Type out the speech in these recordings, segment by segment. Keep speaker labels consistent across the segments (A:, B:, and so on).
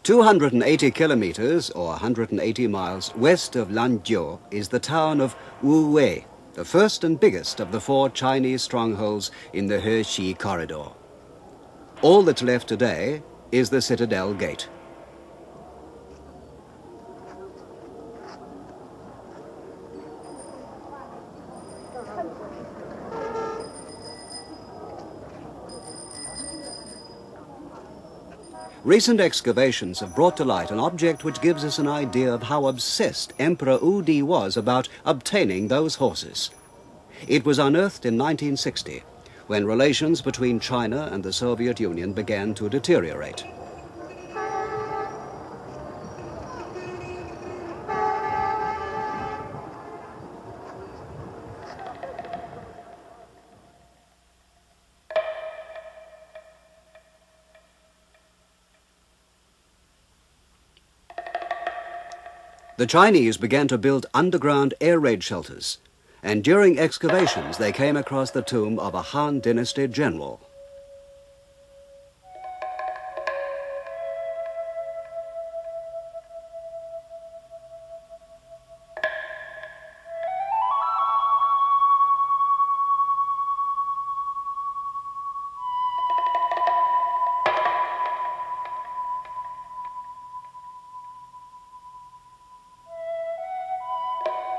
A: 280 kilometers, or 180 miles, west of Lanzhou is the town of Wuwei, the first and biggest of the 4 Chinese strongholds in the Hexi corridor. All that's left today is the Citadel Gate. Recent excavations have brought to light an object which gives us an idea of how obsessed Emperor Wu Di was about obtaining those horses. It was unearthed in 1960, when relations between China and the Soviet Union began to deteriorate. The Chinese began to build underground air raid shelters, and during excavations they came across the tomb of a Han Dynasty general.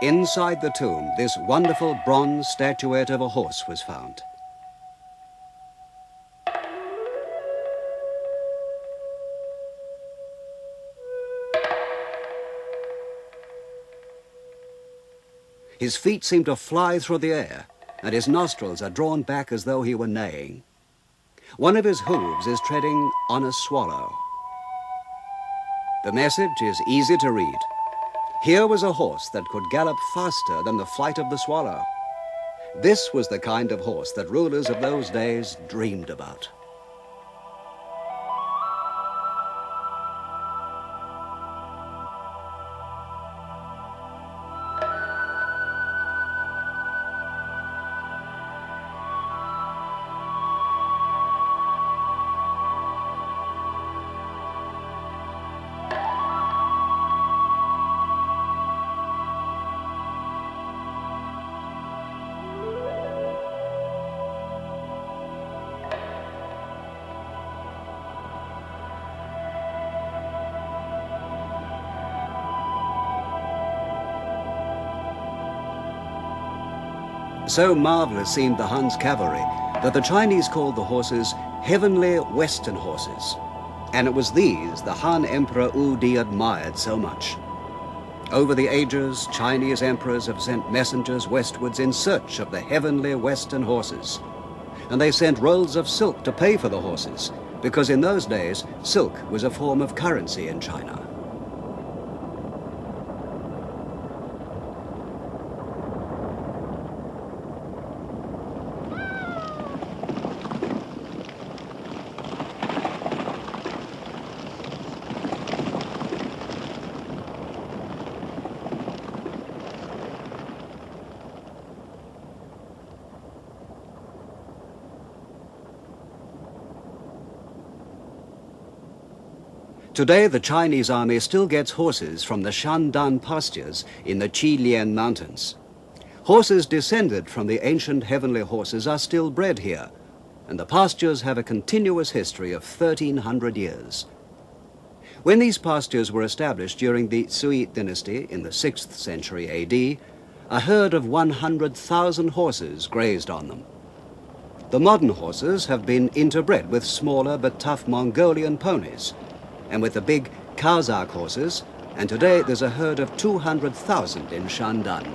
A: Inside the tomb, this wonderful bronze statuette of a horse was found. His feet seem to fly through the air, and his nostrils are drawn back as though he were neighing. One of his hooves is treading on a swallow. The message is easy to read. Here was a horse that could gallop faster than the flight of the swallow. This was the kind of horse that rulers of those days dreamed about. So marvelous seemed the Han's cavalry that the Chinese called the horses heavenly Western horses. And it was these the Han Emperor Wu Di admired so much. Over the ages, Chinese emperors have sent messengers westwards in search of the heavenly Western horses. And they sent rolls of silk to pay for the horses, because in those days, silk was a form of currency in China. Today, the Chinese army still gets horses from the Shandan pastures in the Qilian Mountains. Horses descended from the ancient heavenly horses are still bred here, and the pastures have a continuous history of 1,300 years. When these pastures were established during the Sui Dynasty in the 6th century AD, a herd of 100,000 horses grazed on them. The modern horses have been interbred with smaller but tough Mongolian ponies, and with the big Kazakh horses, and today there's a herd of 200,000 in Shandan.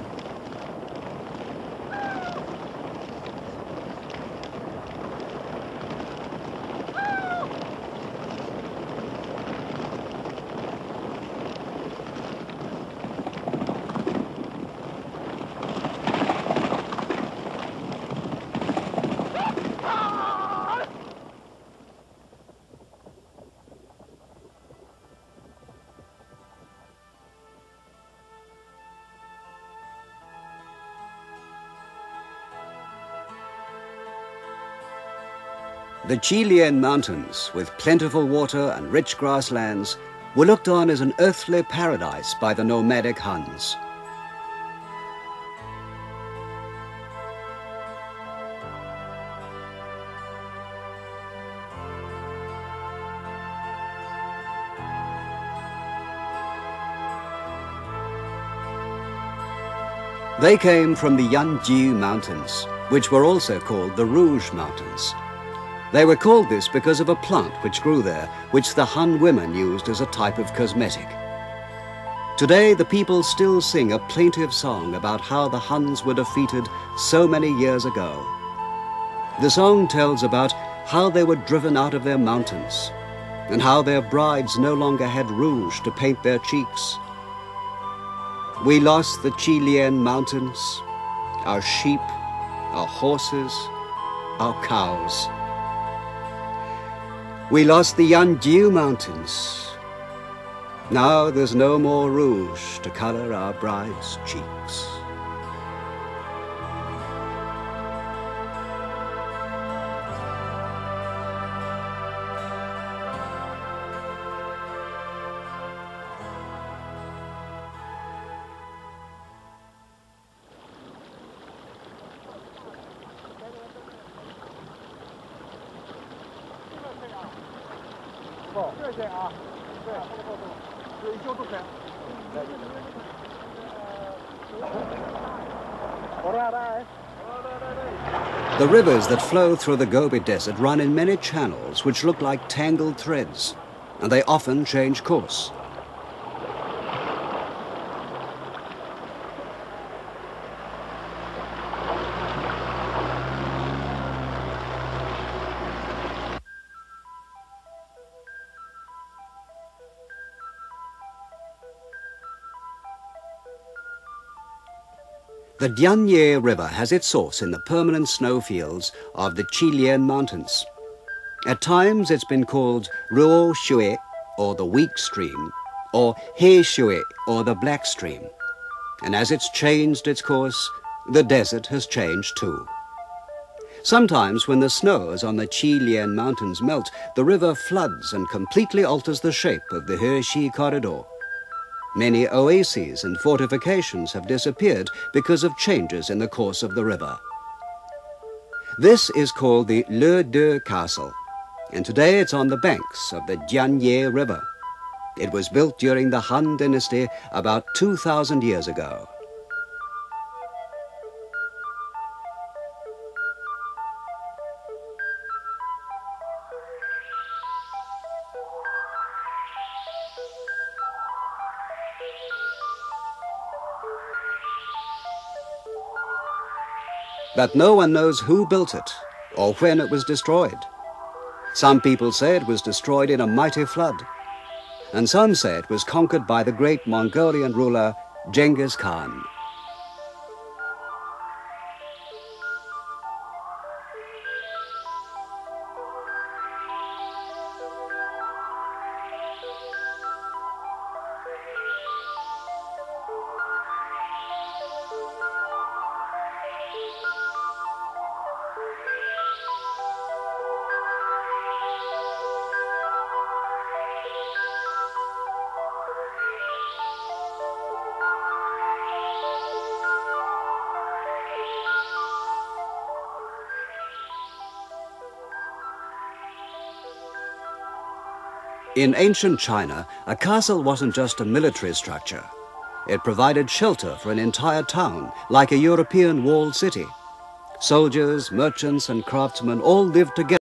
A: The Qilian Mountains, with plentiful water and rich grasslands, were looked on as an earthly paradise by the nomadic Huns. They came from the Yanjiu Mountains, which were also called the Rouge Mountains. They were called this because of a plant which grew there, which the Han women used as a type of cosmetic. Today, the people still sing a plaintive song about how the Huns were defeated so many years ago. The song tells about how they were driven out of their mountains, and how their brides no longer had rouge to paint their cheeks. We lost the Qilian mountains, our sheep, our horses, our cows. We lost the Yanjiu mountains. Now there's no more rouge to color our brides' cheeks. The rivers that flow through the Gobi Desert run in many channels which look like tangled threads, and they often change course. The Dianye River has its source in the permanent snowfields of the Qilian Mountains. At times it's been called Ruo Shui, or the Weak Stream, or He Shui, or the Black Stream. And as it's changed its course, the desert has changed too. Sometimes when the snows on the Qilian Mountains melt, the river floods and completely alters the shape of the Heshi corridor. Many oases and fortifications have disappeared because of changes in the course of the river. This is called the Le Deux Castle, and today it's on the banks of the Dianye River. It was built during the Han Dynasty about 2,000 years ago. But no one knows who built it or when it was destroyed. Some people say it was destroyed in a mighty flood, and some say it was conquered by the great Mongolian ruler Genghis Khan. In ancient China, a castle wasn't just a military structure. It provided shelter for an entire town, like a European walled city. Soldiers, merchants, and craftsmen all lived together.